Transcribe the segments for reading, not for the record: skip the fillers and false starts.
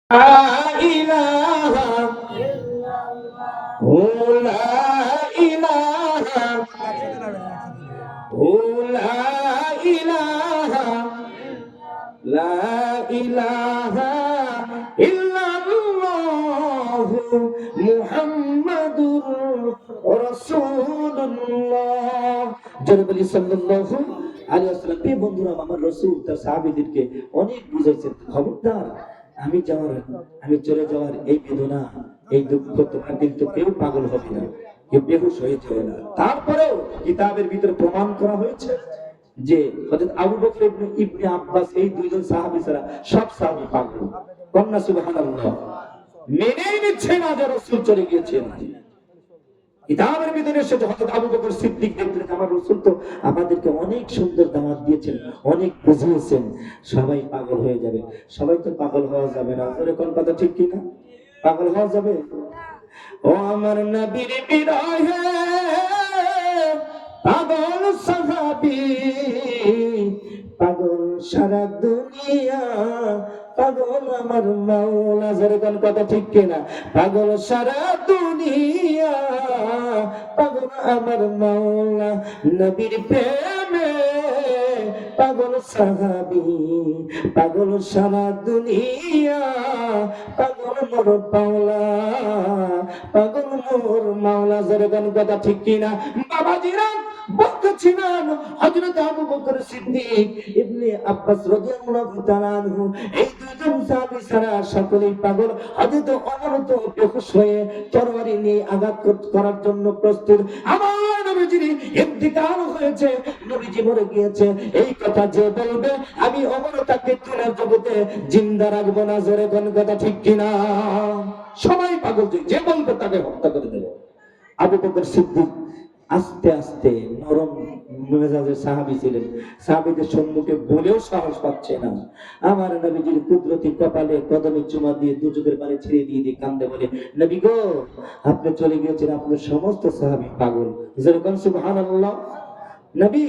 ইলাহা ও লা ইলাহা ও লা ইলাহা লা ইলাহা ইল্লাল্লাহু মুহাম্মাদুর রাসূলুল্লাহ। যারা বলি সাল্লাল্লাহু আলাইহি ওয়াসাল্লাম। প্রিয় বন্ধুরা, আমার রাসূল তার সাহাবীদেরকে অনেক বুঝাইছেন, খবরদার আমি চলে যাওয়ার এই বেদনা, এই দুঃখ তোমরা কিন্তু কেউ পাগল হবে না, কেউ বেহুশ হয়ে যাবে না। তারপরেও কিতাবের ভিতরে প্রমাণ করা হয়েছে যে হযরত আবু বকর ইবনে আব্বাস এই দুইজন সাহাবী ছাড়া সব সাহাবী পাগল। কন্যা সুবহানাল্লাহ, মেনেই নিচ্ছে না যে রাসূল চলে গিয়েছেন। কিতাবের ভিতরে এসে হযরত আবু বকর সিদ্দিক দেখলেন আমার রাসূল তো আমাদেরকে অনেক সুন্দর দাওয়াত দিয়েছেন, অনেক বুঝিয়েছেন, সবাই পাগল হয়ে যাবে। সবাই তো পাগল হওয়া যাবে না, এরকম কথা ঠিক কি না? পাগল হওয়া যাবে? ও আমার নবীর বিরহে পাগল সাহাবী, পাগল সারা দুনিয়া, পাগল আমার মাওলা। যেরকম কথা ঠিক কিনা? পাগল সারা দুনিয়া, পাগল আমার মাওলা। নবীর প্রেমে পাগল সাহাবী, পাগল সারা দুনিয়া, পাগল মোর পাওলা, পাগল মোর মাওলা। যেরকম কথা ঠিক কিনা? বাবাজিরা বলতেছিলেন হযরত আবু বকর সিদ্দিক ইবনে আব্বাস রাদিয়াল্লাহু তাআলা আনহু এই দুইজন সাহাবী ছাড়া সকলেই পাগল। হযরত ওমর তো বেহুশ হয়ে তরবারি নিয়ে আঘাত করার জন্য প্রস্তুত। আমার নবীজির ইন্তিকাল হয়েছে, নবীজি মরে গিয়েছে, এই কথা যে বলবে আমি ওমর তাকে দুনিয়ার জগতে জিন্দা রাখবো না। জোরে কোন কথা ঠিক কিনা? সবাই পাগল, যে বলবে তাকে হত্যা করে দেব। আবু বকর সিদ্দিক আস্তে আস্তে নরম মেজাজের সাহাবী ছিলেন, সাহাবীদের সম্মুখে বলেও সাহস পাচ্ছে না। আমার নবীজির কুদরতি কপালে কদমে চুমা দিয়ে দুচোখের পানি ছেড়ে দিয়ে কান্দে বলে, নবী গো, আপনি চলে গিয়েছেন, আপনার সমস্ত সাহাবী পাগল। যেরকম সুবহানাল্লাহ। নবী,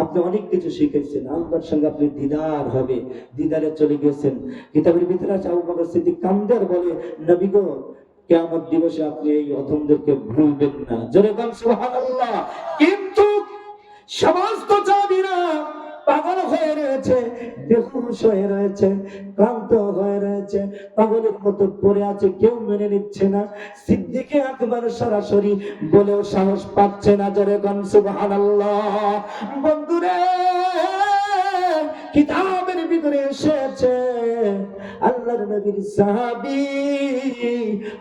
আপনি অনেক কিছু শিখেছেন, আল্লাহর সঙ্গে আপনি দিদার হবে, দিদারে চলে গিয়েছেন। কিতাবের ভিতরে আছে আবু বকর সিদ্দিক কান্দে আর বলে, নবী গো, কিয়ামত দিবসে আপনি এই অধমদেরকে ভুলবেন না। জোরে বলেন সুবহানাল্লাহ। কিন্তু সমস্ত সাহাবীরা পাগল হয়ে রয়েছে, বেহুশ হয়ে রয়েছে, ক্লান্ত হয়ে রয়েছে, পাগলের মতো পড়ে আছে, কেউ মেনে নিচ্ছে না। সিদ্দিকে আকবর সরাসরি বলেও সাহস পাচ্ছে না। জোরে বলেন সুবহানাল্লাহ। বন্ধুরে, কিতাবের ভিতরে এসেছে আল্লাহর নবীর সাহাবী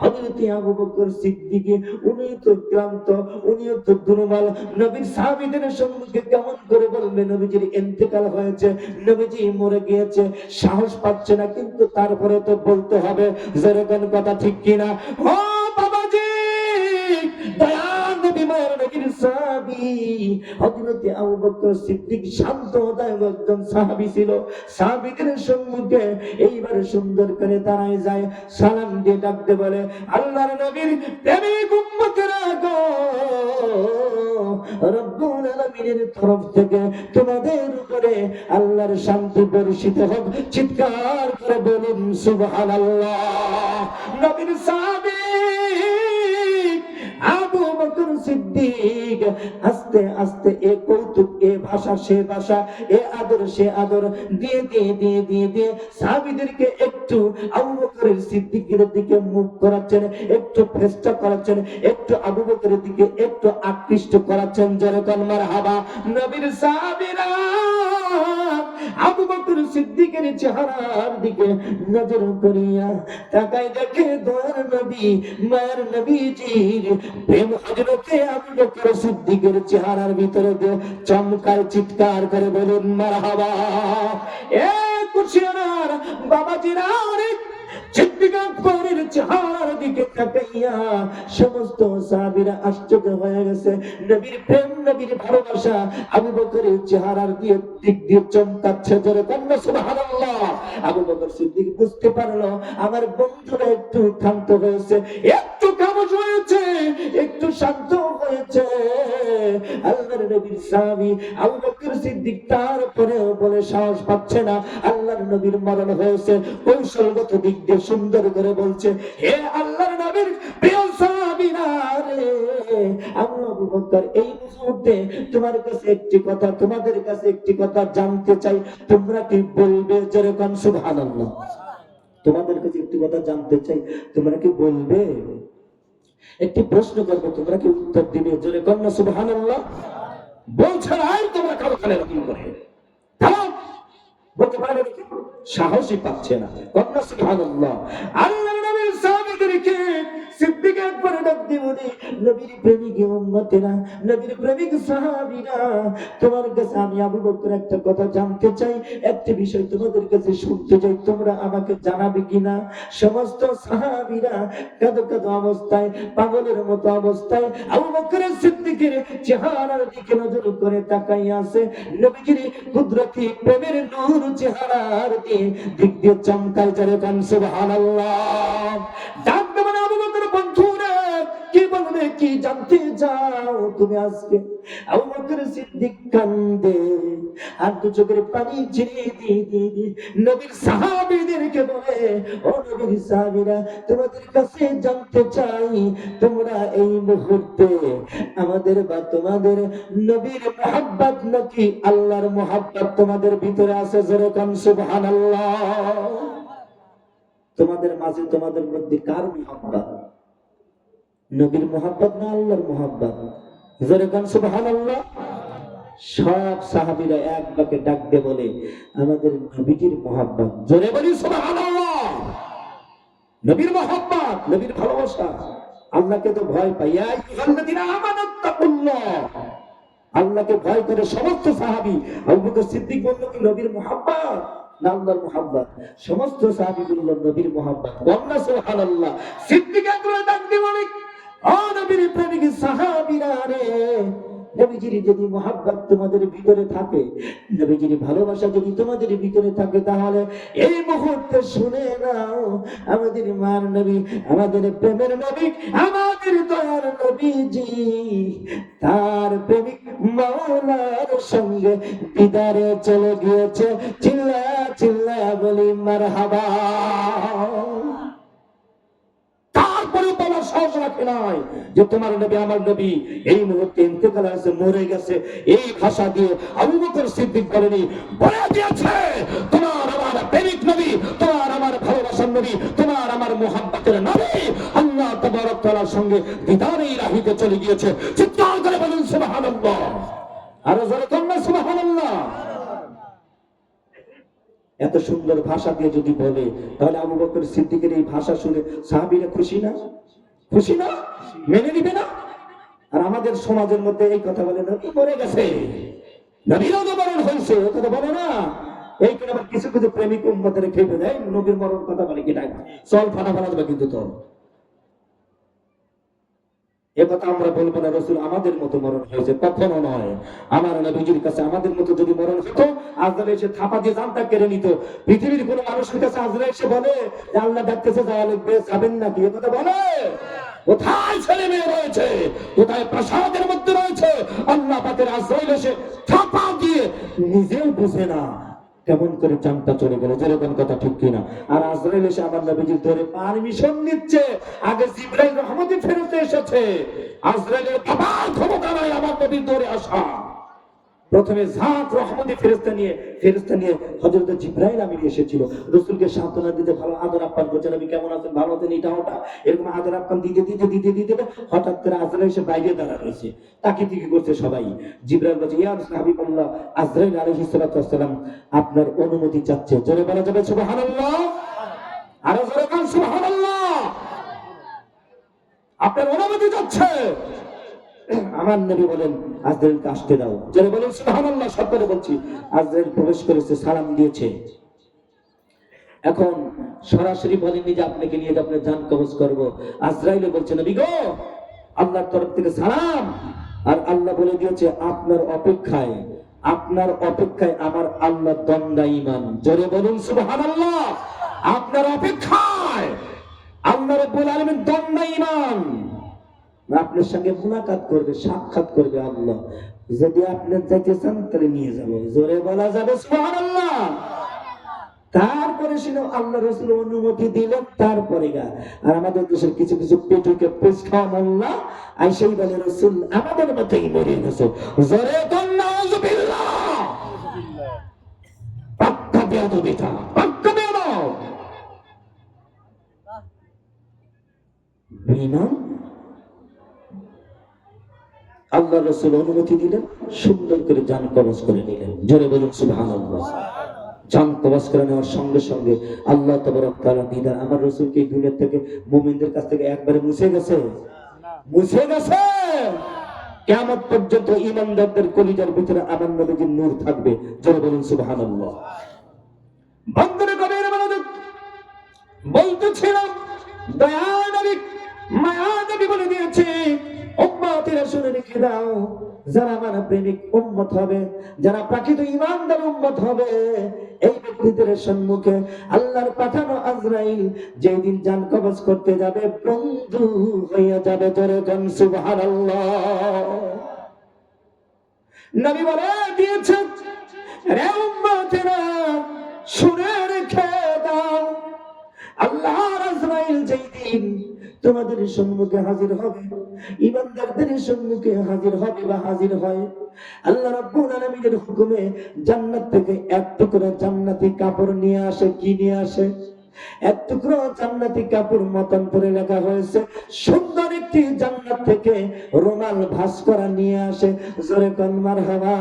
হযরত আবু বকর সিদ্দিক, উনি তো ক্লান্ত, উনিও তো দুর্বল। নবীর সাহাবীদের সম্মুখে কেমন করে বলবে নবীজির ইন্তেকাল হয়েছে, নবীজি মরে গিয়েছে? সাহস পাচ্ছে না, কিন্তু তারপরে তো বলতে হবে। যেরকম কথা ঠিক কিনা? ও বাবাজি, দয়াল নবী মায়ের নবীর সাহাবী হযরত আবু বকর সিদ্দিক শান্ত একজন সাহাবী ছিল। সাহাবীদের সম্মুখে এইবার সুন্দর করে দাঁড়ায় যায়, সালাম দিয়ে ডাকতে বলে, আল্লাহর নবীর প্রেমিক উম্মতেরা গো, রব্বুল আলামিনের তরফ থেকে তোমাদের উপরে আল্লাহর শান্তি বর্ষিত হোক। চিৎকার করে বলুন সুবহানাল্লাহ। নবীর সাহাবী আবু বকর সিদ্দিক আস্তে আস্তে এ কৌতুক, এ ভাষা সে ভাষা, এ আদর সে আদর দিয়ে দিয়ে দিয়ে দিয়ে দিয়ে সাহাবীদেরকে একটু আবু বকর সিদ্দিকের দিকে মুখ করাচ্ছেন, একটু ফেস্টা করাচ্ছেন, একটু আবু বকরের দিকে একটু আকৃষ্ট করাচ্ছেন। যেরকম মারহাবা। নবীর সাহাবীরা আবু বকর সিদ্দিকের চেহারার দিকে নজর করিয়া তাকায়, দেখে দয়ার নবী মায়ের নবীজির প্রেম হযরতে আবু বকর সিদ্দিকের চেহারার ভিতরে চমকায়। চিৎকার করে বলুন মারহাবা। এ কুশিয়ার বাবাজিরা, সিদ্দিক আকবরের চেহারার দিকে তাকাইয়া সমস্ত সাহাবীরা আশ্চর্য হয়ে গেছে। নবীর প্রেম, নবীর ভালোবাসা আবু বকরের চেহারার দিক দিয়ে চমকাচ্ছে। জোরে বলেন সুবহানাল্লাহ। আবু বকর সিদ্দিক বুঝতে পারলো আমার বন্ধুরা একটু ক্ষান্ত হয়েছে, একটু খামোশ হয়েছে। একটু শান্ত হয়েছে। আল্লাহর নবীর সাহাবী আবু বকর সিদ্দিক তারপরেও বলে সাহস পাচ্ছে না, আল্লাহর নবীর মরণ হয়েছে, কৌশলগত দিক দিয়ে সুন্দর করে বলছে, হে আল্লাহর নবীর প্রিয় সাহাবীরা রে, আমি আবু বকর এই মুহূর্তে তোমার কাছে একটি কথা, তোমাদের কাছে একটি কথা জানতে চাই, তোমরা কি বলবে? যেরকম সুবহানাল্লাহ। তোমাদের কাছে একটি কথা জানতে চাই, তোমরা কি বলবে? একটি প্রশ্ন করবো, তোমরা কি উত্তর দিবে? জোরে কন্যা সুবহানাল্লাহ। বলছে না তোমরা কারো খালে রকম করে বলতে পারে নাকি? সাহসই পাচ্ছে না। কন্যা সুবহানাল্লাহ। আল্লাহর নবীর সাহাবীদেরকে সিদ্দিক একবার ডাক দিয়ে বলে, নবীর প্রেমিক উম্মতেরা, নবীর প্রেমিক সাহাবীরা, তোমার কাছে আমি আবু বকর একটা কথা জানতে চাই, একটা বিষয় তোমাদের কাছে শুনতে চাই, তোমরা আমাকে জানাবে কিনা? সমস্ত সাহাবীরা কাঁদো কাঁদো অবস্থায়, পাগলের মতো অবস্থায় আবু বকর সিদ্দিকের চেহারার দিকে নজর করে তাকাইয়া আছে। নবীজির কুদরতি প্রেমের নূর চেহারার দিক দিয়ে চমকায়। যারে কান সুবহানাল্লাহ। ডাক দেবেন আবু বকর, বন্ধুরা কি বলবে, কি জানতে চাও তুমি আজকে? আবু বকর সিদ্দিক কান্দে আর দু চোখের পানি ঝিরিয়ে দিয়ে নবীর সাহাবীদেরকে বলে, ও নবীর সাহাবীরা, তোমাদের কাছে জানতে চাই, তোমরা এই মুহূর্তে আমাদের বা তোমাদের নবীর মুহাব্বত নাকি আল্লাহর মুহাব্বত তোমাদের ভিতরে আছে? যেরকম সুবহানাল্লাহ। তোমাদের মাঝে, তোমাদের মধ্যে কার মুহাব্বত? নবীর মুহাব্বত না আল্লাহর মুহাব্বত? যেরকম সুবহানাল্লাহ। সব সাহাবীরা এক বাক্যে ডাক দিয়ে বলে, আমাদের নবীজির মুহাব্বত। জোরে বলি সুবহানাল্লাহ। নবীর মুহাব্বত, নবীর ভালোবাসা। আল্লাহকে তো ভয় পাই, ইয়া আইয়ুহাল্লাযীনা আমানু তাকুল্লাহ। আল্লাহকে ভয় করে সমস্ত সাহাবী। আবু বকর সিদ্দিক বলল কি নবীর মুহাব্বত না আল্লাহর মুহাব্বত? সমস্ত সাহাবী বলল নবীর মুহাব্বত। কন্যা সুবহানাল্লাহ। সিদ্দিক একবার ডাক দিয়ে বলে, ও নবীর প্রেমিক সাহাবীরা রে, নবীজির যদি মুহাব্বত তোমাদের ভিতরে থাকে, নবীজির ভালোবাসা যদি তোমাদের ভিতরে থাকে, তাহলে এই মুহূর্তে শুনে নাও, আমাদের মার নবী, আমাদের প্রেমের নবী, আমাদের দয়ার নবীজি তার প্রেমিক মাওলার সঙ্গে দিদারে চলে গিয়েছে। চিল্লা চিল্লা বলি মারহাবা। তারপরে তোমার সাহস রাখে নাই যে তোমার নবী, আমার নবী এই মুহূর্তে ইন্তেকাল হয়েছে, মরে গেছে। এই ভাষা দিয়ে আবু বকর সিদ্দিক বলেনি, বলে দিয়েছে তোমার আমার প্রেমিক নবী, তোমার আমার ভালোবাসার নবী, তোমার আমার মুহাব্বতের নবী আল্লাহ তাবারক তাআলার সঙ্গে দিদারে ইলাহিতে চলে গিয়েছে। চিৎকার করে বলুন সুবহানাল্লাহ। আরো জোরে কন্যা সুবহানাল্লাহ। এত সুন্দর ভাষা দিয়ে যদি বলে, তাহলে আবু বকর সিদ্দিকের এই ভাষা শুনে সাহাবীরা খুশি না? খুশি না? মেনে নিবে না? আর আমাদের সমাজের মধ্যে এই কথা বলে, নবী মরে গেছে, নবীরও তো মরণ হয়েছে, ও কথা বলে না। এই করে আবার কিছু কিছু প্রেমিক উম্মতের খেপে দেয়, নবীর মরণ কথা বলে কি ডাক, চল ফানা ফানা দেবে। কিন্তু তো এ কথা আমরা বলবো না, রাসূল আমাদের মতো মরণ হয়েছে, কখনো নয়। আমার নবীজির কাছে আমাদের মতো যদি মরণ হতো, আজরাইল এসে থাপা দিয়ে জানটা কেড়ে নিত। পৃথিবীর কোন মানুষের কাছে আজরাইল এসে বলে যে আল্লাহ ডাকতেছে, যাওয়া লাগবে, যাবেন নাকি? এ কথা বলে? কোথায় ছেলে মেয়ে রয়েছে, কোথায় প্রাসাদের মধ্যে রয়েছে, আল্লাহ পাকের আজরাইল এসে থাপা দিয়ে নিজেও বুঝে না কেমন করে জানটা চলে গেল। যেরকম কথা ঠিক কিনা? আর আজরাইল এসে আমার নবীজির ধরে পারমিশন নিচ্ছে। আগে জিবরাইল রহমতি ফেরত এসেছে, আজরাইলের বাবার ক্ষমতা নাই আমার নবীর ধরে আসা। প্রথমে জাত রহমতি ফেরেশতা নিয়ে হযরত জিবরাইল আমিন এসেছিল। রাসূলকে সান্ত্বনা দিতে, ভালো আদর আপ্যায়ন করছে, নবী কেমন আছেন, ভালো আছেন, এটা ওটা এরকম আদর আপ্যায়ন দিতে হঠাৎ করে আজরাইল এসে বাইরে দাঁড়া রয়েছে, তাকে দিকে করছে সবাই। জিবরাইল বলছে, ইয়া হাবিবাল্লাহ, আজরাইল আলাইহিস সালাতু ওয়াস সালাম আপনার অনুমতি চাচ্ছে। জোরে বলা যাবে সুবহানাল্লাহ? আরো জোরে বলুন সুবহানাল্লাহ। আপনার অনুমতি চাচ্ছে। আমার নবী বলেন, আজরাইলকে আসতে দাও। যারা বলেন সুবহানাল্লাহ, সব করে বলছি। আজরাইল প্রবেশ করেছে, সালাম দিয়েছে। এখন সরাসরি বলেননি যে আপনাকে নিয়ে যে আপনার জান কবজ করব। আজরাইল বলছে, নবী গো, আল্লাহর তরফ থেকে সালাম। আর আল্লাহ বলে দিয়েছে, আপনার অপেক্ষায় আমার আল্লাহ দণ্ডায়মান। জোরে বলুন সুবহানাল্লাহ। আপনার অপেক্ষায় আল্লাহ রাব্বুল আলামিন দণ্ডায়মান। আপনার সঙ্গে মুলাকাত করবে, সাক্ষাৎ করবে আল্লাহ। যদি আপনি যাইতে চান তাহলে নিয়ে যাবো, জোরে বলা যাবে সুবহানাল্লাহ। তারপরে ছিল আল্লাহ রাসূল অনুমতি দিলেন, তারপরে গা। আর আমাদের দেশের কিছু কিছু পেটুকে পুষ্কা মোল্লা আইসাই বলে রাসূল আমাদের মতই মরে গেছে, জোরে কোন নাউযুবিল্লাহ। পাক্কা বেয়াদবিটা, পাক্কা বেয়াদব। বিমান আল্লাহ রাসূল অনুমতি দিলেন, সুন্দর করে জান কবজ করে নিলেন, জোরে বলুন সুবহানাল্লাহ। জান কবজ করে নেওয়ার সঙ্গে সঙ্গে আল্লাহ তাবারক তাআলা দিদার আমার রাসূলকে এই দুনিয়া থেকে মুমিনদের কাছ থেকে একবারে মুছে গেছে, মুছে গেছে। কিয়ামত পর্যন্ত ঈমানদারদের কলিজার ভিতরে আমার নবীর নূর থাকবে, জোরে বলুন সুবহানাল্লাহ। বন্ধুরা গভীর মনোযোগ, বলতেছিলাম দয়া নবী মায়া নবী বলে দিয়েছে উম্মতেরা শুনে রেখে দাও, যারা আমার প্রেমিক উম্মত হবে, যারা প্রকৃত ঈমানদার উম্মত হবে, এই ব্যক্তিদের সম্মুখে আল্লাহর পাঠানো আজরাইল যেদিন জান কবজ করতে যাবে বন্ধু হয়ে যাবে, জোরে কোন সুবহানাল্লাহ। নবী বলে দিয়েছেন রে উম্মতেরা শুনে রেখে দাও, আল্লাহর আজরাইল যেদিন তোমাদের সম্মুখে হাজির হবে, ঈমানদারদের সম্মুখে হাজির হবে বা হাজির হয়, আল্লাহ রাব্বুল আলামিনের হুকুমে জান্নাত থেকে এক টুকরো জান্নাতি কাপড় নিয়ে আসে। কি নিয়ে আসে? এক টুকরো জান্নাতি কাপড় মতান্তরে লেখা হয়েছে সুন্দর একটি জান্নাত থেকে রুমাল ভাঁজ করা নিয়ে আসে, জোরে কোন মারহাবা।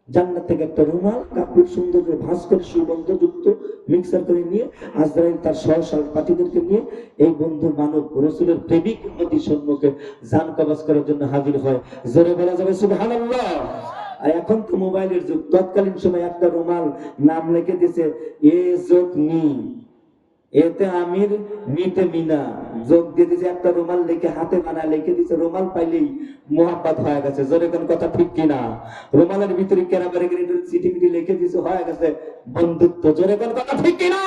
জান্নাত থেকে একটা রুমাল কাপড় সুন্দর করে ভাঁজ করে সুগন্ধযুক্ত মিক্সার করে নিয়ে আজরাইল তার সহপাঠীদেরকে নিয়ে এই বন্ধু মানব রাসূলের প্রেমিক উম্মতির সম্মুখে জান কবজ করার জন্য হাজির হয়, জোরে বলা যাবে সুবহানাল্লাহ। আর এখন তো মোবাইলের যুগ, তৎকালীন সময় একটা রুমাল নাম লিখে দিয়েছে এ যোগ নি, এতে আমির মিতে মিনা, যোগ দিয়ে দিয়েছে একটা রুমাল লিখে হাতে বানা লিখে দিয়েছে, রুমাল পাইলেই মোহাব্বত হয়ে গেছে, জোরে কোন কথা ঠিক কিনা? রুমালের ভিতরে কেরাবারে চিঠি মিঠি লিখে দিয়েছে, হয়ে গেছে বন্ধুত্ব, জোরে কোন কথা ঠিক কিনা?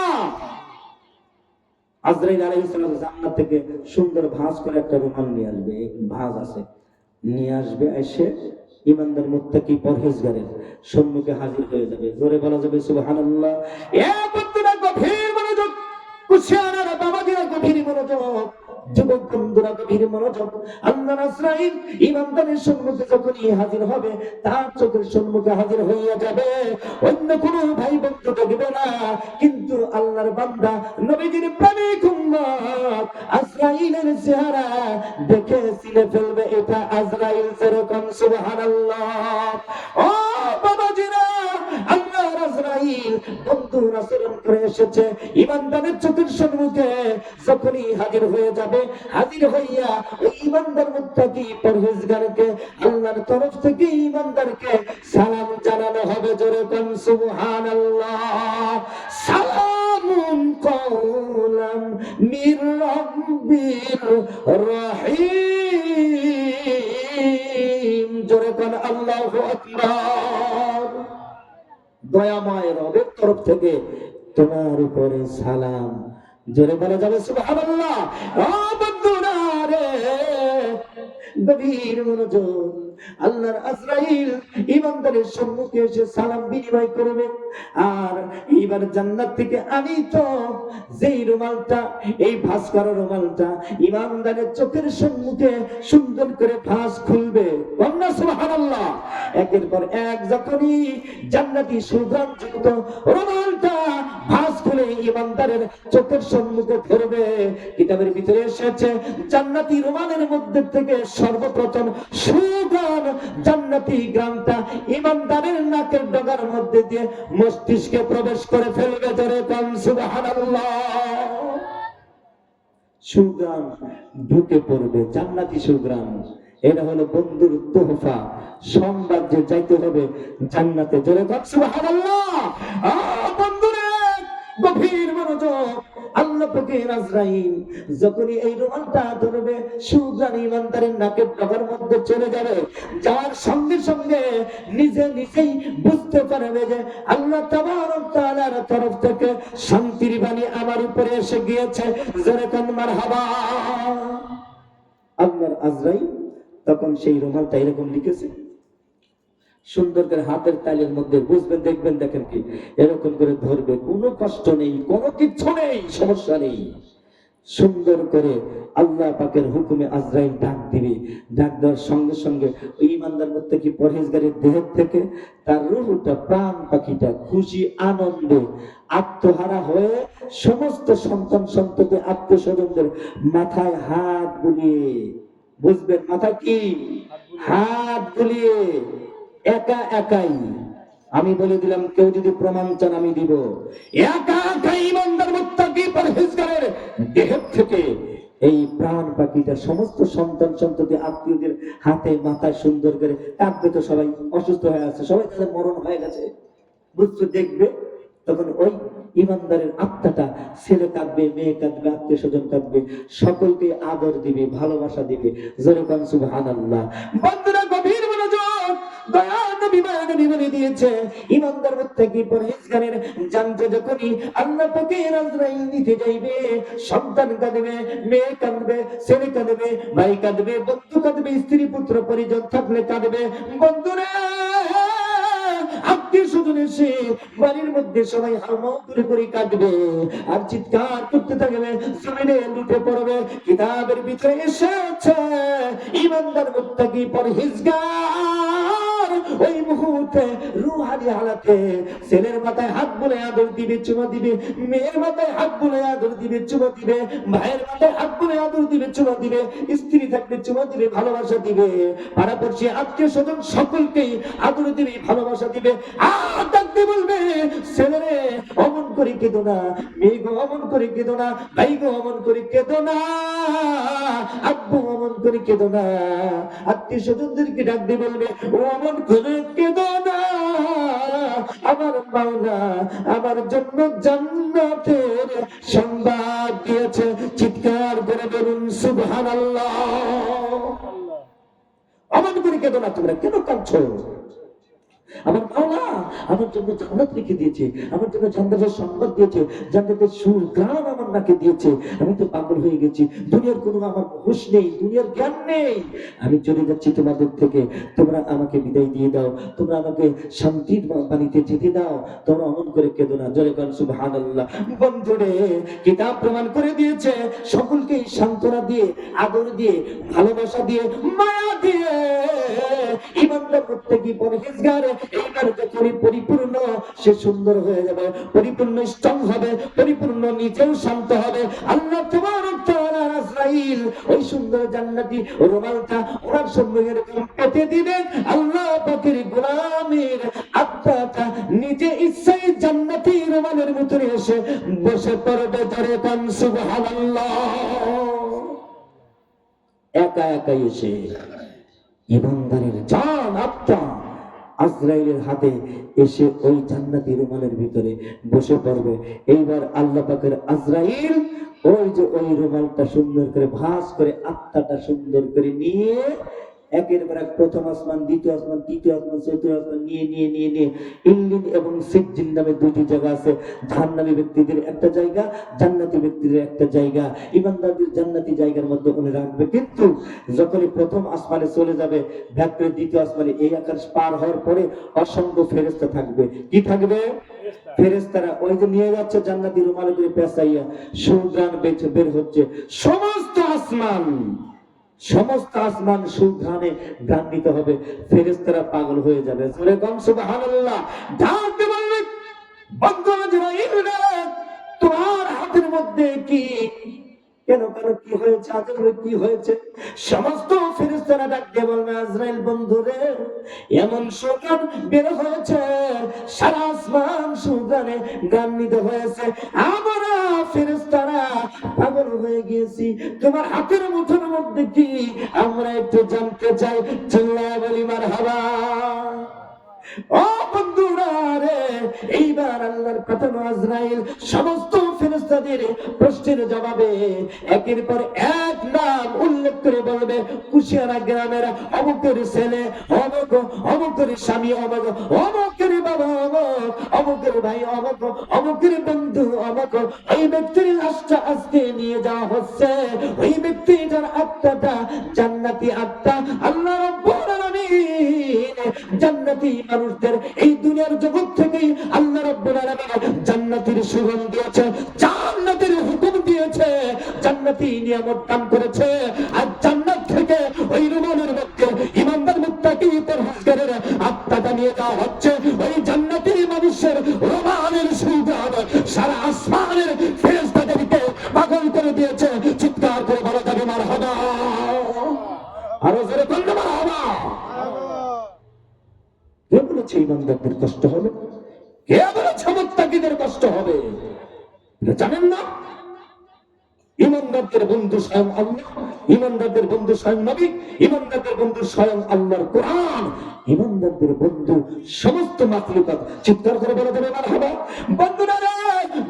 আজরাইল আলাইহিস সালাম জান্নাত থেকে সুন্দর ভাঁজ করে একটা রুমাল নিয়ে আসবে, ভাঁজ আছে নিয়ে আসবে, এসে ঈমানদার মুত্তাকি পরহেজগারের সম্মুখে হাজির হয়ে যাবে, জোরে বলা যাবে সুবহানাল্লাহ। এ বন্ধুরা গভীর মনোযোগ, কুশিয়ানারা বাবাজিরা গভীর মনোযোগ, যুবক বন্ধুরা গভীর মনোযোগ। আল্লাহর আজরাইল ঈমানদারের সম্মুখে যখনই হাজির হবে, তার চোখের সম্মুখে হাজির হইয়া যাবে, অন্য কোনো ভাই বন্ধু দেখবে না, কিন্তু আল্লাহর বান্দা নবীজির প্রেমিক উম্মত আজরাইলের চেহারা দেখে চিনে ফেলবে এটা আজরাইল, যেরকম সুবহানাল্লাহ। ও বাবাজিরা, আল্লাহর আজরাইল বন্ধুর আচরণ করে এসেছে ঈমানদারের চোখের সম্মুখে, যখনই হাজির হয়ে যাবে, হাজির হইয়া ওই ঈমানদার মুত্তাকি পরহেজগারকে আল্লাহর তরফ থেকে ঈমানদারকে সালাম জানানো হবে, জোরে কোন সুবহানাল্লাহ। সালামুন কওলাম মির রাব্বির রহিম, জোরে কোন আল্লাহু আকবার। দয়াময় রবের তরফ থেকে তোমার উপরে সালাম, জোরে বলা যাবে সুবহানাল্লাহ। ও বন্ধুরা রে গভীর মনোযোগ, আল্লাহর আজরাইল ঈমানদারের সম্মুখে এসে সালাম বিনিময় করবে। আর এইবার জান্নাত থেকে আমি তো যেই রুমালটা, এই ভাঁজ করা রুমালটা ঈমানদারের চোখের সম্মুখে সুন্দর করে ভাঁজ খুলবে, বলনা সুবহানাল্লাহ। একের পর এক যখনই জান্নাতি সুগন্ধযুক্ত রুমালটা ভাঁজ খুলে ঈমানদারের চোখের সম্মুখে ধরবে, কিতাবের ভিতরে এসেছে জান্নাতি রুমালের মধ্যে থেকে সর্বপ্রথম সুগান জান্নাতি গ্রামটা ঈমানদারের নাকের ডগার মধ্যে দিয়ে মস্তিষ্কে প্রবেশ করে ফেলবে, জোরে কোন সুবহানাল্লাহ। সুগ্রাম ঢুকে পড়বে, জান্নাতি সুগ্রাম। এটা হলো বন্ধুর তোহফা, সংবাদ যে যাইতে হবে জান্নাতে, জোরে কোন সুবহানাল্লাহ। বন্ধুরা গভীর মনোযোগ, আল্লাহ পাকের আজরাইল যখনই এই রুমালটা ধরবে, সুগ্রাণ ঈমানদারের নাকের ডগার মধ্যে চলে যাবে, যাওয়ার সঙ্গে সঙ্গে নিজে নিজেই বুঝতে পারবে যে আল্লাহ তাবারক তাআলার তরফ থেকে শান্তির বাণী আমার উপরে এসে গিয়েছে, জোরে কোন মারহাবা। আল্লাহর আজরাইল তখন সেই রুমালটা এরকম লিখেছে, সুন্দর করে হাতের তালের মধ্যে বুঝবেন, দেখবেন, দেখেন কি এরকম করে ধরবে, কোনো কষ্ট নেই, কোনো কিচ্ছু নেই, সমস্যা নেই। সুন্দর করে আল্লাহ পাকের হুকুমে আজরাইল ডাক দিবে। ডাক দেওয়ার সঙ্গে সঙ্গে ওই ইমানদার মধ্যে কি পরহেজগারের দেহ থেকে তার রূহটা, প্রাণ পাখিটা খুশি আনন্দে আত্মহারা হয়ে সমস্ত সন্তান সন্ততি আত্মীয় স্বজনদের মাথায় হাত বুলিয়ে, বুঝবেন মাথা কি, হাত বুলিয়ে একা একাই, আমি বলে দিলাম, কেউ যদি প্রমাণ চান আমি দিব, একা একাই ইমানদার মুত্তাকি পরহেজগারের দেহ থেকে এই প্রাণ পাখিটা সমস্ত সন্তান সন্ততি আত্মীয়দের হাতে মাথায় সুন্দর করে কাঁদবে। তো সবাই অসুস্থ হয়ে আছে, সবাই তাদের মরণ হয়ে গেছে, বুঝতে দেখবে, তখন ওই ইমানদারের আত্মাটা, ছেলে কাঁদবে, মেয়ে কাঁদবে, আত্মীয় স্বজন কাঁদবে, সকলকে আদর দিবে, ভালোবাসা দিবে। জোরে কান সুবহানাল্লাহ। বন্ধুরা গভীর মনোযোগ, দয়া নবী মানবী বলে দিয়েছে, ইমানদার মুত্তাকি পরহেজগারের জানতে যখনই আল্লাহ পাকের আজরাইল নিতে যাইবে, সন্তান কাঁদবে, মেয়ে কাঁদবে, ছেলে কাঁদবে, ভাই কাঁদবে, বন্ধু কাঁদবে, স্ত্রী পুত্র পরিজন থাকলে কাঁদবে। বন্ধুরা আত্মীয় স্বজন এসে বাড়ির মধ্যে সবাই হাউমাউ করে কাঁদবে আর চিৎকার করতে থাকবে, জমিনে লুটে পড়বে। কিতাবের ভিতরে এসেছে ইমানদার মুত্তাকি পরহেজগার ওই মুহূর্তে রুহানি হালাতে ছেলের মাথায় হাত বুলে আদর দিবে, চুমা দিবে, মেয়ের মাথায় হাত বুলে আদর দিবে, চুমা দিবে, ভাইয়ের মাথায় হাত বুলে আদর দিবে, চুমা দিবে, স্ত্রী থাকলে চুমা দিবে, ভালোবাসা দিবে, পাড়াপড়শি আত্মীয় স্বজন সকলকেই আদর দিবে, ভালোবাসা দিবে। আর ডাকতে বলবে, ছেলেরে অমন করে কেঁদো না, মেয়ে গো অমন করে কেঁদো না, ভাই গো অমন করে কেঁদো না, আব্বু অমন করে কেঁদো না। আত্মীয় স্বজনদেরকে ডাকতে বলবে, অমন করে কেঁদো না, আমার মাওলা আমার জন্য জান্নাতের সংবাদ দিয়েছে। চিৎকার করে বলুন সুবহানাল্লাহ। অমন করে কেঁদো না, তোমরা কেন কাঁদছো? আমার মাওলা আমার জন্য জান্নাত রেখে দিয়েছে, আমার জন্য জান্নাতের সংবাদ দিয়েছে, জান্নাতের সুঘ্রাণ আমার নাকে দিয়েছে। আমি তো পাগল হয়ে গেছি, দুনিয়ার কোনো আমার হুঁশ নেই, দুনিয়ার জ্ঞান নেই, আমি চলে যাচ্ছি তোমাদের থেকে, তোমরা আমাকে বিদায় দিয়ে দাও, তোমরা আমাকে শান্তির বাণীতে যেতে দাও, তোমরা অমন করে কেঁদো না। জোরে বলেন সুবহানাল্লাহ। বন্ধুরে কিতাব প্রমাণ করে দিয়েছে, সকলকে সান্ত্বনা দিয়ে, আদর দিয়ে, ভালোবাসা দিয়ে, মায়া দিয়ে ইমানদার মুত্তাকি পরহেজগার এইবার যখনই পরিপূর্ণ সে সুন্দর হয়ে যাবে, পরিপূর্ণ স্ট্রং হবে, পরিপূর্ণ নিজেও শান্ত হবে, আল্লাহ তাবারক তাআলা আজরাইল ওই সুন্দর জান্নাতি রুমালটা ওনার সামনে এরকম পেতে দিবেন। আল্লাহ পাকের গোলামের আত্মাটা নিজে ইচ্ছায় জান্নাতি রুমালের ভিতরে এসে বসে পড়বে। ধরে কান সুবহানাল্লাহ। একা একা এসে ইমানদারের জান আত্মা আজরাইলের হাতে এসে ওই জান্নাতি রুমালের ভিতরে বসে পড়বে। এইবার আল্লাহ পাকের আজরাইল ওই যে ওই রুমালটা সুন্দর করে ভাঁজ করে আত্মাটা সুন্দর করে নিয়ে একের পর এক প্রথম আসমান, দ্বিতীয় আসমান, তৃতীয় আসমান, চতুর্থ আসমান নিয়ে নিয়ে নিয়ে নিয়ে ইল্লিন এবং সিজ্জিন নামে দুটি জায়গা আছে। জাহান্নামী ব্যক্তিদের একটা জায়গা, জান্নাতি ব্যক্তিদের একটা জায়গা। ইমানদারদের জান্নাতি জায়গার মধ্যে উনি রাখবে, কিন্তু যখনই প্রথম আসমানে চলে যাবে, ভেদ করে দ্বিতীয় আসমানে, এই আকাশ পার হওয়ার পরে অসংখ্য ফেরেশতা থাকবে। কি থাকবে? ফেরেশতারা ওই যে নিয়ে যাচ্ছে জান্নাতি রুমালে করে পেঁচাইয়া, সুঘ্রাণ বের হচ্ছে। সমস্ত আসমান সুঘ্রাণে গান্বিত হবে, ফেরেশতারা পাগল হয়ে যাবে। জোরে বলুন সুবহানাল্লাহ। ডাকতে বললেন, বন্ধু আজরাইল রে, তোমার হাতের মধ্যে কি, কেন কি হয়েছে? আজরাইল কি হয়েছে? সমস্ত ফেরেশতারা ডাকতে বলবে, আজরাইল বন্ধু রে, এমন সুঘ্রাণ বের হয়েছে, সারা আসমান সুঘ্রাণে গান্বিত হয়েছে, আমরা ফেরেশতারা পাগল হয়ে গিয়েছি। তোমার হাতের মুঠোর মধ্যে কি, আমরা একটু জানতে চাই। চিল্লায়া বলি মারহাবা। ও বন্ধুরা রে, এইবার আল্লাহর পাঠানো আজরাইল সমস্ত ফেরেশতা ফেরেশতাদের প্রশ্নের জবাবে একের পর এক নাম উল্লেখ করে বলবে, কুশিয়ারা গ্রামের অমুকের ছেলে অমুক, অমুকের স্বামী অমুক, অমুকের বাবা অমুক, অমুকের ভাই অমুক, অমুকের বন্ধু অমুক। ওই ব্যক্তির লাশটা আজকে নিয়ে যাওয়া হচ্ছে। ওই ব্যক্তিটার আত্মাটা জান্নাতি আত্মা। আল্লাহ রাব্বুল আলামিন জান্নাতি মানুষদের এই দুনিয়ার জগৎ থেকেই আল্লাহ রাব্বুল আলামিন জান্নাতের সুগন্ধ দিয়েছে, জান্নাতের হুকুম দিয়েছে, জান্নাতি নিয়ামত দান করেছে। আর জান্নাত থেকে ওই রুমানের মধ্যে ইমানদার মুত্তাকি পরহেজগারের আত্মাটা নিয়ে যাওয়া হচ্ছে। ওই জান্নাতি মানুষের রুমানের সুগন্ধ সারা আসমানের ফেরেশতাদেরকে পাগল করে দিয়েছে। চিৎকার করে বলা যাবে মারহাবা, আরো জোরে বলতে মারহাবা। কে বলেছে ইমানদারদের কষ্ট হবে? কে বলেছে মুত্তাকিদের কষ্ট হবে? জানেন না? ইমানদারদের বন্ধু স্বয়ং আল্লাহ, ইমানদারদের বন্ধু স্বয়ং নবী, ইমানদারদের বন্ধু স্বয়ং আল্লাহর কোরআন, ইমানদারদের বন্ধু সমস্ত মাখলুকাত। চিৎকার করে বলা যাবে মারহাবা। বন্ধুরা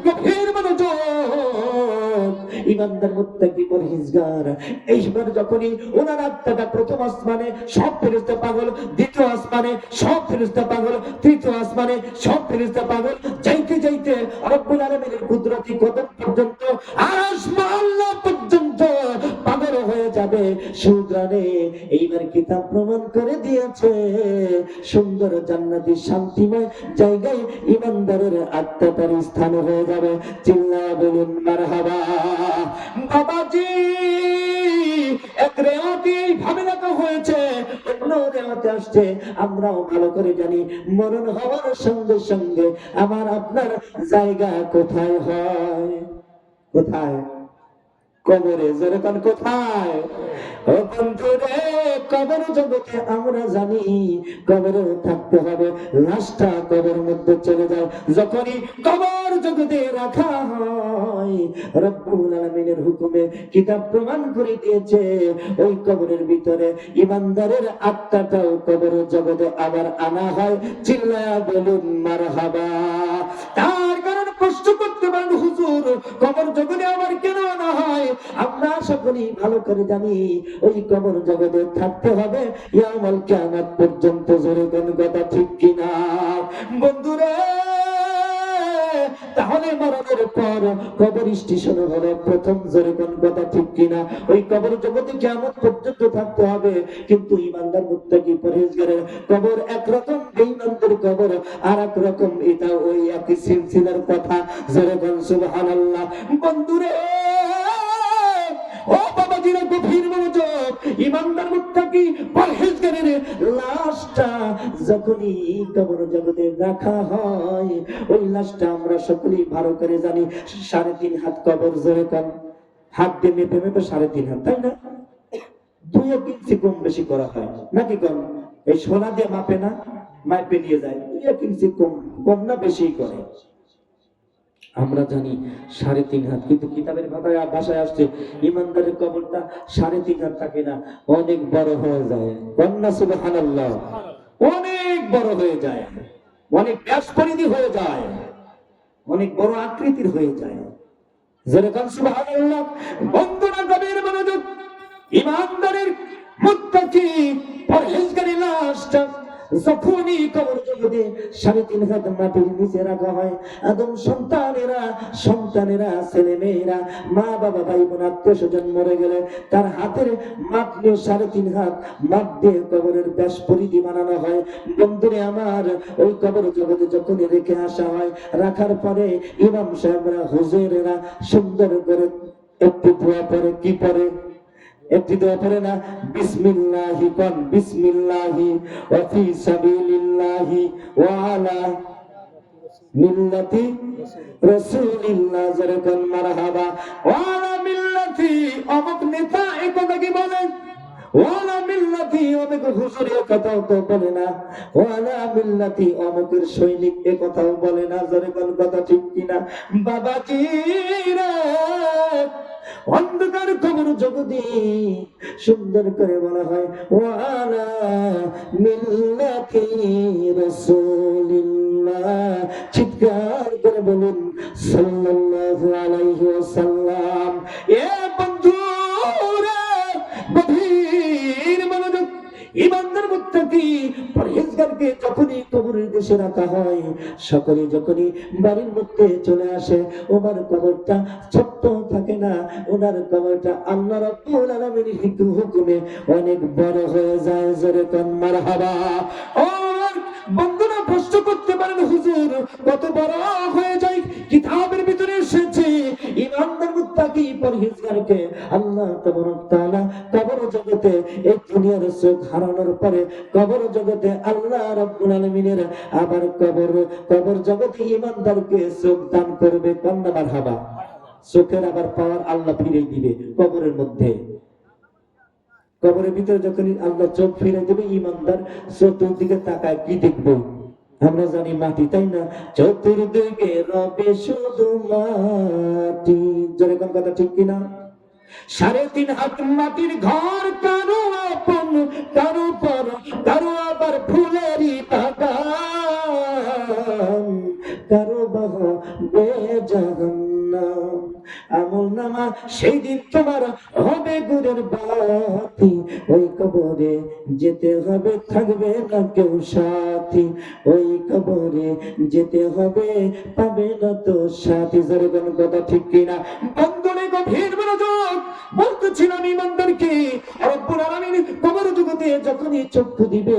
গভীর মনোযোগ, ইমানদার মুত্তাকি পরহেজগার এইবার যখনই ওনার আত্মাটা প্রথম আসমানে সব ফেরেশতা পাগল, দ্বিতীয় আসমানে সব ফেরেশতা পাগল, তৃতীয় আসমানে সব ফেরেশতা পাগল, যাইতে যাইতে রব্বুল আলামিনের কুদরতি কদম পর্যন্ত আসমান আল্লাহ পর্যন্ত পাগল হয়ে যাবে সুগ্রানে। এইবার কিতাব প্রমাণ করে দিয়েছে সুন্দর জান্নাতি শান্তিময় জায়গায় ইমানদারের আত্মাটার স্থান হয়ে যাবে। চিল্লায়া বলুন মারহাবা। বাবাজি এক রেওয়াতে এইভাবে লেখা হয়েছে, অন্য রেওয়াতে আসছে, আমরাও ভালো করে জানি মরণ হওয়ার সঙ্গে সঙ্গে আমার আপনার জায়গা কোথায় হয়? কোথায়? কবরে। যেরকম কোথায়? ও বন্ধুরে, কবর জগতে আমরা জানি কবরে থাকতে হবে, লাশটা কবরের মধ্যে চলে যায়। যখনই কবর জগতে রাখা হয় রব্বুল আলামিনের হুকুমে কিতাব প্রমাণ করে দিয়েছে ওই কবরের ভিতরে ইমানদারের আত্মাটাও কবর জগতে আবার আনা হয়। চিল্লায়া বলুন মারহাবা। তার কারণ প্রশ্ন করতে পারেন, হুজুর কবর জগতে আবার কেন আনা হয়? আমরা সকলেই ভালো করে জানি ওই কবর জগতে থাকতে হবে ইয়াউমুল কিয়ামত পর্যন্ত। জোরে কোন কথা ঠিক কিনা বন্ধুরা? তাহলে মরণের পর কবর স্টেশন হলো প্রথম। জোরে কোন কথা ঠিক কিনা? ওই কবর জগতে কিয়ামত পর্যন্ত থাকতে হবে। কিন্তু ইমানদার মুত্তাকি পরহেজগারের কবর একরকম, বেঈমানদের কবর আর এক রকম। এটা ওই একই সিলসিলার কথা। জোরে কোন সুবহানাল্লাহ। বন্ধুরে ও বাবাজিরা গভীর মনোযোগ, ইমানদার মুত্তাকি পরহেজগারের লাশটা যখনই কবর জগতে রাখা হয় ওই লাশটা আমরা সকলেই ভালো করে জানি 3.5 হাত কবর। জোরে কম হাত দিয়ে মেপে মেপে 3.5 হাত, তাই না? 2-1 ইঞ্চি কম বেশি করা হয় নাকি কম? এই সোনা দিয়ে মাপে না, মাপে নিয়ে যায়, 2-1 ইঞ্চি কম কম না বেশি করে। আমরা জানি 3.5 হাত, কিন্তু কিতাবের ভাষায় আসছে ইমানদারের কবরটা 3.5 হাত থাকে না, অনেক বড় হয়ে যায়। কন্যা সুবহানাল্লাহ, অনেক বড় হয়ে যায়, অনেক ব্যাস পরিধি হয়ে যায়, অনেক বড় আকৃতির হয়ে যায়। যেরকম সুবহানাল্লাহ। বন্ধুরা গভীর মনোযোগ, ইমানদারের মুত্তাকি পরহেজগারের লাশটা যখনই কবর জগতে 3.5 হাত মাটির নিচে রাখা হয়, আদম সন্তানেরা ছেলে মেয়েরা মা বাবা ভাই বোন আত্মীয় স্বজন মরে গেলে তার হাতের মাপ নিয়ে 3.5 হাত মাপ দিয়ে কবরের ব্যাস পরিধি বানানো হয়। বন্ধুরে আমার, ওই কবর জগতে যখন রেখে আসা হয়, রাখার পরে ইমাম সাহেবরা হুজুরেরা সুন্দর করে একটু দোয়া পড়ে। কি পড়ে? একটি দোয়া পড়ে না? বিসমিল্লাহি কোন বিসমিল্লাহি ওয়া ফি সাবিলিল্লাহি ওয়া আলা মিল্লাতি রাসূলিল্লাহ। যেরকম মারহাবা। ওয়া আলা মিল্লাতি অমুক নেতা এই কথা কি বলেন? ওয়া আলা মিল্লাতি অমুক হুজুর এই কথাও তো বলে না। ওয়া আলা মিল্লাতি অমুকের সৈনিক এই কথাও বলে না। যেরকম কথা ঠিক কিনা বাবাজি রে? অন্ধকার কবর জগতে সুন্দর করে বলা হয় ওয়া আলা মিল্লাতি রাসূলিল্লাহ। রাসূলুল্লাহ, চিৎকার করে বলুন সাল্লাল্লাহু আলাইহি ওয়াসাল্লাম। এ বন্ধুরা, গভীর মনোযোগ। ইমানদার মুত্তাকি পরহেজগারকে যখনই কবরের দেশে রাখা হয়, সকলে যখনই বাড়ির মধ্যে চলে আসে, ওনার কবরটা ছোট্ট থাকে না, ওনার কবরটা আল্লাহ রাব্বুল আলামিনের হুকুমে অনেক বড় হয়ে যায়। জোরে কোন মারহাবা। ও বন্ধুরা প্রশ্ন করতে পারেন, হুজুর কত বড় হয়ে যায়? কিতাবের ভিতরে এসেছে ইমানদার মুত্তাকি পরহেজগারকে আল্লাহ তাবারক তাআলা কবর জগতে, এই দুনিয়ার সুখ হারানোর পরে কবর জগতে আল্লাহ রাব্বুল আলামিনের আবার কবর জগতে ইমানদারকে সুখ দান করবে। কন্যা মারহাবা। সুখের আবার পাওয়ার আল্লাহ ফিরে দিবে কবরের মধ্যে। কবরের ভিতরে যখন আল্লাহ চোখ ফিরে দেবে, ইমানদার চতুর্দিকে তাকায়, কি দেখবো? আমরা জানি মাটি, তাই না? চতুর্দিকে রবে শুধু মাটি। জোরে কোন কথা ঠিক কিনা? 3.5 হাত মাটির ঘর, কারো আপন কারো পর, কারো আবার ফুলেরই বাগান, কারো বাহবে জাহান্নাম। আমল নামা সেই দিন তোমার হবে গুরের বাতি, ওই কবরে যেতে হবে, থাকবে না কেউ সাথী, ওই কবরে যেতে হবে, পাবে না তো সাথী। জোরে কোন কথা ঠিক কিনা? বন্ধুরে গভীর মনোযোগ। বলতেছিলাম ইমানদারকে রব্বুল আলামিন কবর জগতে যখনই চক্ষু দিবে,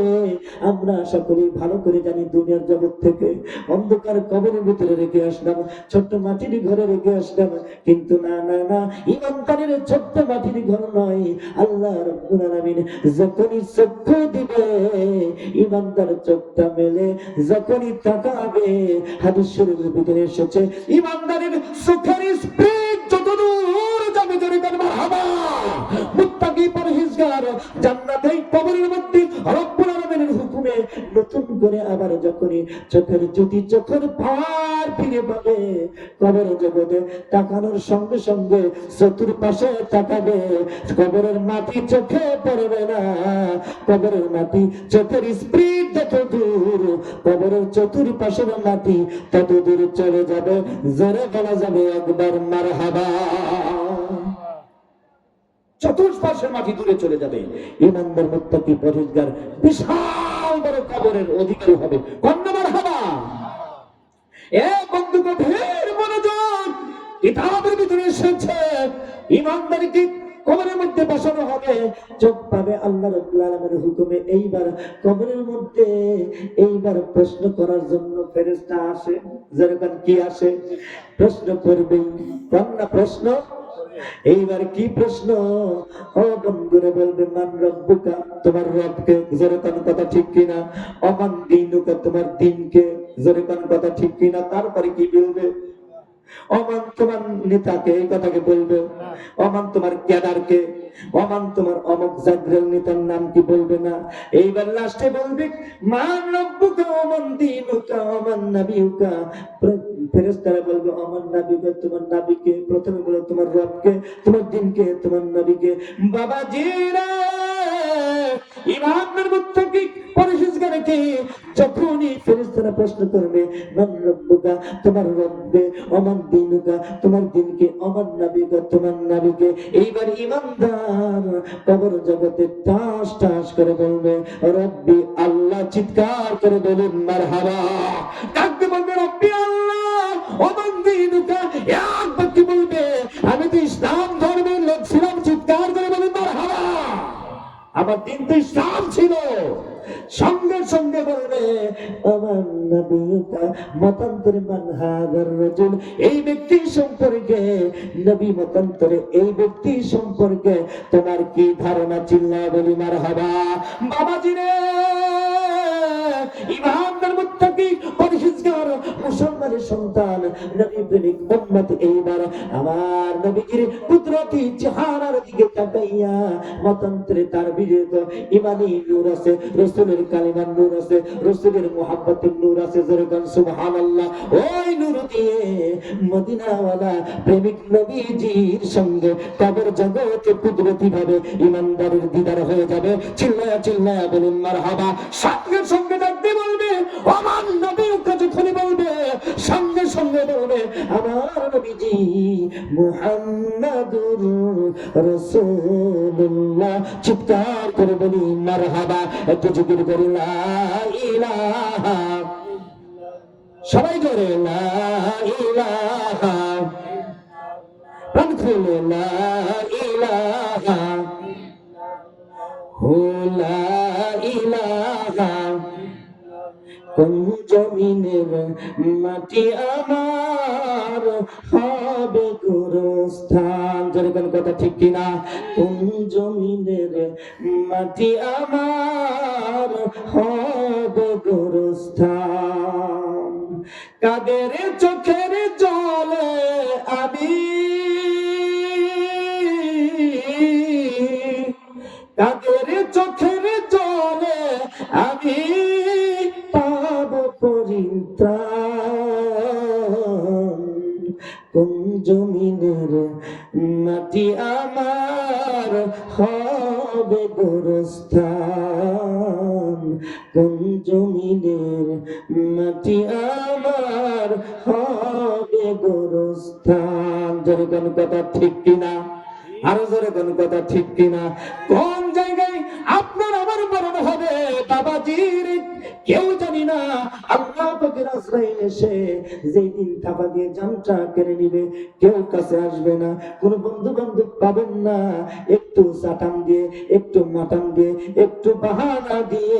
আমরা আশা করি ভালো করে জানি দুনিয়ার জগৎ থেকে অন্ধকার কবরের ভিতরে রেখে আসলাম, ছোট্ট মাটির ঘরে রেখে আসলাম, কিন্তু না না না, ইমানদারের ছোট্ট মাটির ঘর নয়। আল্লাহ রব্বুল আলামিন যখনই চক্ষু দিবে, ইমানদার চোখটা মেলে যখনই তাকাবে, হাদিস শরীফের ভিতরে এসেছে ইমানদারের চোখের স্পিড যতদূর যাবে, জোরে বলুন মারহাবা। মুত্তাকি পরহেজগার জান্নাতের কবরের মধ্যে রব্বুল আলামিনের হুকুমে নতুন করে আবার যখনই চোখের জ্যোতি, চোখের ভার ফিরে পাবে, কবর জগতে তাকানোর সঙ্গে সঙ্গে চতুর্পাশে তাকাবে, কবরের মাটি চোখে পড়বে না। কবরের মাটি চোখের স্পিড যত দূর, কবরের চতুর্পাশের মাটি তত দূর চলে যাবে। জোরে বলা যাবে একবার মারহাবা। চতুর্পাশের মাটি দূরে চলে যাবে। ইমানদার মুত্তাকি পরহেজগার বিশাল বড় কবরের অধিকারী হবে। কন্যা মারহাবা। এ বন্ধু গভীর মনোযোগ। কিতাবের ভিতরে এসেছে ইমানদারকে কবরের মধ্যে বসানো হবে, চোখ পাবে আল্লাহ রাব্বুল আলামিনের হুকুমে। এইবার কবরের মধ্যে এইবার প্রশ্ন করার জন্য ফেরেশতা আসে। যেরকম কি আসে? প্রশ্ন করবে। কন্যা প্রশ্ন। এইবার কি প্রশ্ন? ও বন্ধুরে বলবে, মান রব্বুকা, তোমার রবকে। জোরে কোন কথা ঠিক কিনা? অমান দীনুকা, তোমার দিনকে। জোরে কোন কথা ঠিক কিনা? তারপরে কি বলবে? অমান তোমার নেতাকে, এই কথাকে বলবে। অমান তোমার ক্যাডারকে, অমান তোমার অমুক জাগরেল নেতার নাম কি বলবে না? এইবার লাস্টে বলবে মান রব্বুকা ওমান দীনুকা ওমান নাবিয়ুকা। ফেরেশতারা বলবে অমান নাবিয়ুকা, তোমার নবীকে। প্রথমে বলে তোমার রবকে, তোমার দিনকে, তোমার নবীকে। বাবাজিরা, ইমানদার মুত্তাকি পরহেজগারকে যখনই ফেরেশতারা প্রশ্ন করবে মান রব্বুকা, তোমার রবকে, ওমান দীনুকা, তোমার দিনকে, ওমান নাবিয়ুকা, তোমার নবীকে, এইবার ইমানদার কবর জগতে টাস টাস করে বলবে রব্বি আল্লাহ। চিৎকার করে বলুন মারহাবা। ডাকতে বলবে রব্বি আল্লাহ, ওমান দীনুকা। এক বাক্যে বলবে আমি তো ইসলাম ধর্মের লোক ছিলাম। চিৎকার করে বলুন মারহাবা। আমার দিন তো ইসলাম ছিল। সঙ্গে সঙ্গে বলবে আমার নবীকা মতান্তরে মান হাদার রাজুল, এই ব্যক্তি সম্পর্কে, নবী মতান্তরে এই ব্যক্তি সম্পর্কে তোমার কি ধারণা? চিল্লা বলি মারহাবা। বাবাজি রে, ইমানদার মুত্তাকি পরহেজগার মুসলমান আমার সন্তান নবী প্রেমিক উম্মত এইবার আমার নবীজির কুদরতি চেহারার দিকে তাকাইয়া মতান্তরে তার বিজয়িত ইমানি নূর আছে, রাসূলের কালিমার নূর আছে, রাসূলের মুহাব্বতের নূর আছে। যেরকম সুবহানাল্লাহ, ওই নূর দিয়ে মদিনাওয়ালা প্রেমিক নবীজির সঙ্গে কবর জগতে কুদরতি ভাবে ইমানদারের দিদার হয়ে যাবে। চিল্লায়া চিল্লায়া বলুন মারহাবা। সঙ্গে সঙ্গে ডাকতে বলবে আমার নবী, যখনই বলবে সঙ্গে সঙ্গে বলবে আমার নবীজি মুহাম্মাদুর রাসূলুল্লাহ। চিৎকার করে বলি মারহাবা। একটু জিকির করি লা ইলাহা, সবাই জোরে লা ইলাহা, প্রাণ খুলে লা ইলাহা, লা ইলাহা। কোন জমিনের মাটি আমার হবে গোরস্থান। যেরকম কথা ঠিক কিনা? কোন জমিনের মাটি আমার হবে গোরস্থান। কাদের চোখের জলে আমি, কাদের চোখের জলে আমি পাব পরিত্রাণ। কোন জমিনের মাটি আমার হবে গোরস্থান। কোন জমিনের মাটি আমার হবে গোরস্থান। যেরকম কথা ঠিক কিনা? আরো জোরে কোন কথা ঠিক কিনা? কোন জায়গায় আপনার আমার মরণ হবে বাবাজির কেউ জানি না। আল্লাহ পাকের আজরাইল এসে যেই দিন থাবা দিয়ে জানটা কেড়ে নিবে, কেউ কাছে আসবে না, কোন বন্ধু বান্ধব পাবেন না। একটু চাটান দিয়ে, একটু মাটান দিয়ে, একটু বাহানা দিয়ে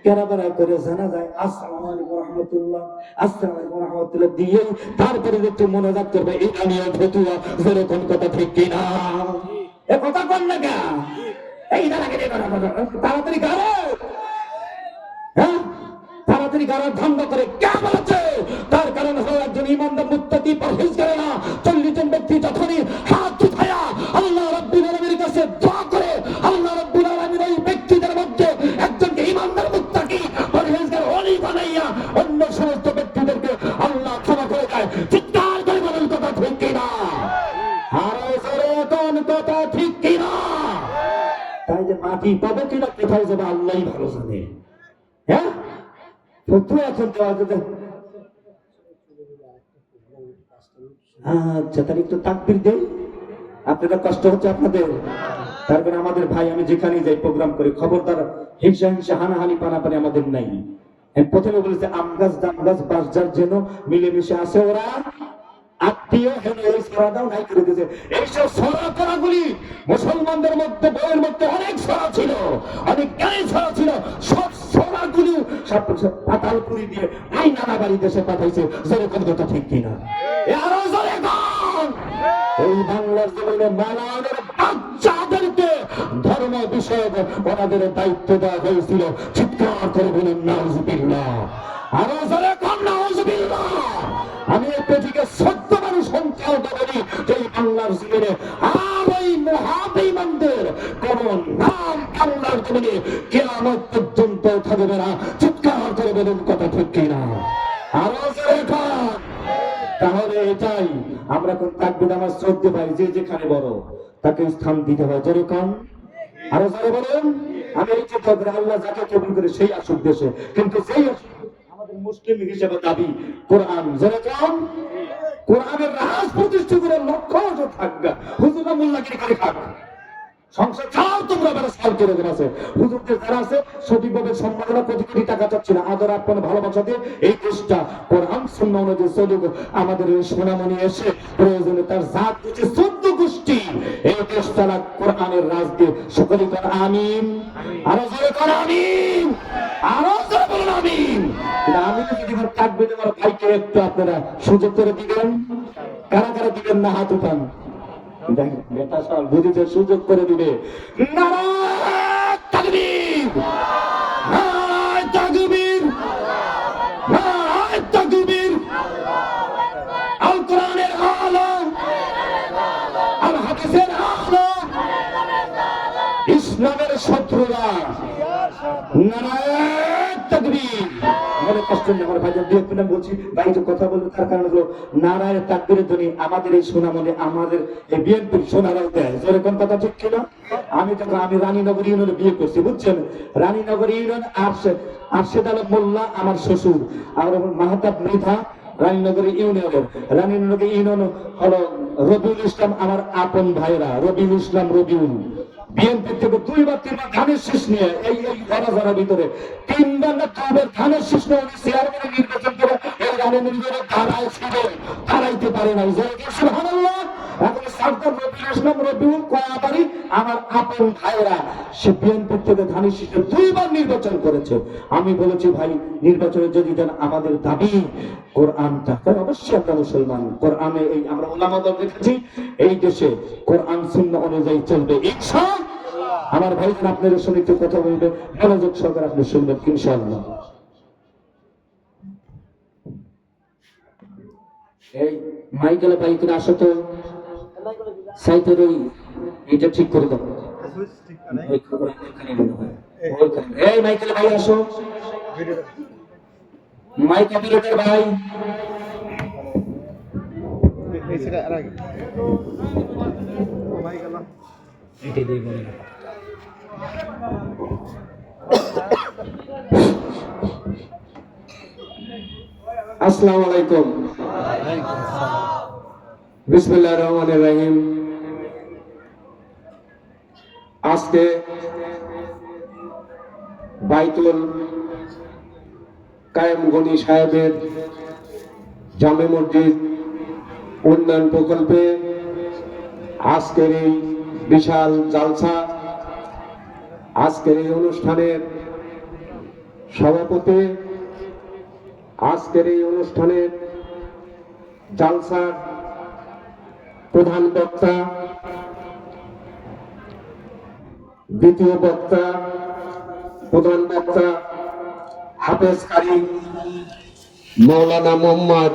কেরাবেরা করে জানা যায় আসসালামু আলাইকুম রাহমাতুল্লাহ, আসসালামু আলাইকুম রাহমাতুল্লাহ দিয়ে তারপরে একটু মনোজাত করবে। এটা নিয়ে ফতুয়া। যেরকম কথা ঠিক কিনা? এ কথা কোন লাগা? এই দাঁড়াকে তাড়াতাড়ি গাড়ো, হ্যাঁ তাড়াতাড়ি গাড়ার ধান্দ করে কে বলেছে? তার কারণ হলো একজন ইমানদার মুত্তাকি পরহেজগারেরা 40 জন ব্যক্তি যখনই হাত উঠায়া আল্লাহ রাব্বুল আলামিনের কাছে দোয়া করে, আল্লাহ রাব্বুল আলামিন ওই ব্যক্তিদের মধ্যে একজনকে ইমানদার মুত্তাকি পরহেজগার ওলি বানাইয়া অন্য সমস্ত ব্যক্তিদেরকে আল্লাহ ক্ষমা করে দেয়। চিৎকার করে বলেন কথা ঠিক কিনা? আরো জোরে কোন কথা ঠিক কিনা? তাই যে মাটি পাবে কিনা, কোথায় যাবে আল্লাহই ভালো জানে। হ্যাঁ ফতুয়া এখন দেওয়া যেতে। আচ্ছা তাহলে একটু তাকবীর দেন। আপনারা কষ্ট হচ্ছে আপনাদের, তার কারণে আমাদের ভাই আমি যেখানে যাই প্রোগ্রাম করে খবরদার হিংসা হিংসা হানাহানি পানাপানি আমাদের নাই। প্রথমে বলেছে আম গাছ জাম গাছ বাঁশ যার যেন মিলেমিশে আছে ওরা আত্মীয় হেন এই সরাটাও নাই করে দিয়েছে। এইসব সরা করাগুলি মুসলমানদের মধ্যে বইয়ের মধ্যে অনেক সরা ছিল, অনেক জ্ঞানী সরা ছিল। সব সরাগুলি সব পাতালপুরি দিয়ে এই নানা বাড়ি দেশে পাঠাইছে। যেরকম কথা ঠিক কিনা? আরো জোরে গান। এই বাংলার জমিনে মালানের বাচ্চাদেরকে ধর্ম বিষয়ক ওনাদের দায়িত্ব দেওয়া হয়েছিল। চিৎকার করে বলুন নাউজুবিল্লাহ। আরো জোরে গান নাউজুবিল্লাহ। আমি একটু থেকে সত্য মানুষ সংখ্যাও বলি যে বাংলার জমিনে আর ওই মহাবেঈমানদের কোন নাম বাংলার জমিনে কিয়ামত পর্যন্ত থাকবে না। চিৎকার করে বলুন কথা ঠিক কিনা? আরো জোরে গান। তাহলে এটাই আমরা কোন তাকবীর নামাজ চলতে পারি, যে যেখানে বড় তাকে স্থান দিতে হয়। যেরকম আরো জোরে বলুন। আমি এই চিন্তা করি আল্লাহ যাকে কবুল করে সেই আসুক দেশে, কিন্তু সেই আমাদের মুসলিম হিসেবে দাবি কোরআন। যেরকম কোরআনের রাজ প্রতিষ্ঠা করে লক্ষ্য থাকবে হুজুরা মোল্লাগিরি করে খাক সংসার চাও তোমরা ব্যবস্থা করে আছে। হুজুরদের যারা আছে সঠিকভাবে সম্মাননা কোটি কোটি টাকা চাচ্ছি না, আদর আপন ভালোবাসা দিয়ে এই দেশটা কোরআন সুন্নাহ অনুযায়ী চলুক। আমাদের ওই সোনামণি এসে প্রয়োজনে তার জাত হচ্ছে 14 গোষ্ঠী এই দেশ চালাক কোরআনের রাজ দিয়ে। সকলে কর আমিন। আরো জোরে কর আমিন। আরো জোরে বলুন আমিন। আমি যদি থাকবে আমার ভাইকে একটু আপনারা সুযোগ করে দিবেন। কারা কারা দিবেন না হাত উঠান। সুযোগ করে দিবে। নারায়ে তাকবীর, নারায়ে তাকবীর, নারায়ে তাকবীর। আর হাদিসের আলো ইসলামের শত্রুরা নারায়ে তাকবীর। মনে কষ্ট নেই আমার ভাইজান, দুই একটা বলছি ভাই, যে কথা বলবো তার কারণ হলো নারায়ে তাকবীরের ধ্বনি আমাদের এই সোনামণি, আমাদের এই বিএনপির সোনারাও দেয়। যেরকম কথা ঠিক ছিল। আমি রানীনগর ইউনিয়নে বিয়ে করছি, বুঝছেন? রানীনগর ইউনিয়ন আরশেদ আলম মোল্লা আমার শ্বশুর, আর মাহতাব মৃধা রানীনগর ইউনিয়ন হলো রবিউল ইসলাম আমার আপন ভাইরা, রবিউল ইসলাম রবিউল বিএনপি থেকে 2 বার 3 বার ধানের শীষ নিয়ে এই ঘরার ভিতরে 3 বার না 2 বার ধানের শীষ নিয়ে উনি চেয়ারম্যানের নির্বাচন করে এই রানীনগরের ধারায় ছিলেন, দাঁড়াইতে পারে নাই। সুবহানাল্লাহ। এখন সরকার রবিউল ইসলাম রবিউল কয়াবাড়ি আমার আপন ভাইরা, সে বিএনপি থেকে ধানের শীষে 2 বার নির্বাচন করেছে। আমি বলেছি ভাই, নির্বাচনে যদি দেন আমাদের দাবি কোরআনটা, অবশ্যই আমরা মুসলমান, কোরআনে এই আমরা উলামাদের দেখেছি এই দেশে কোরআন সুন্নাহ অনুযায়ী চলবে ইনশাআল্লাহ। আমার ভাইজান আপনাদের সঙ্গে একটু কথা বলবে, মনোযোগ সহকারে আপনি শুনবেন ইনশাআল্লাহ। এই মাইকেলে ভাই করে আসো তো, সাইতের ওই এটা ঠিক করে দাও। এই মাইকেলে ভাই আসো, মাইক অপারেটর ভাই। আসসালামু আলাইকুম। বিসমিল্লাহির রহমানির রহিম। আজকে বাইতুল কায়েম গনি সাহেবের জামে মসজিদ উন্নয়ন প্রকল্পে আজকের এই বিশাল জালসা, আজকের এই অনুষ্ঠানের সভাপতি, আজকের এই অনুষ্ঠানের জালসার প্রধান বক্তা, দ্বিতীয় বক্তা, প্রধান বক্তা হাফেজ কারি মৌলানা মোহাম্মদ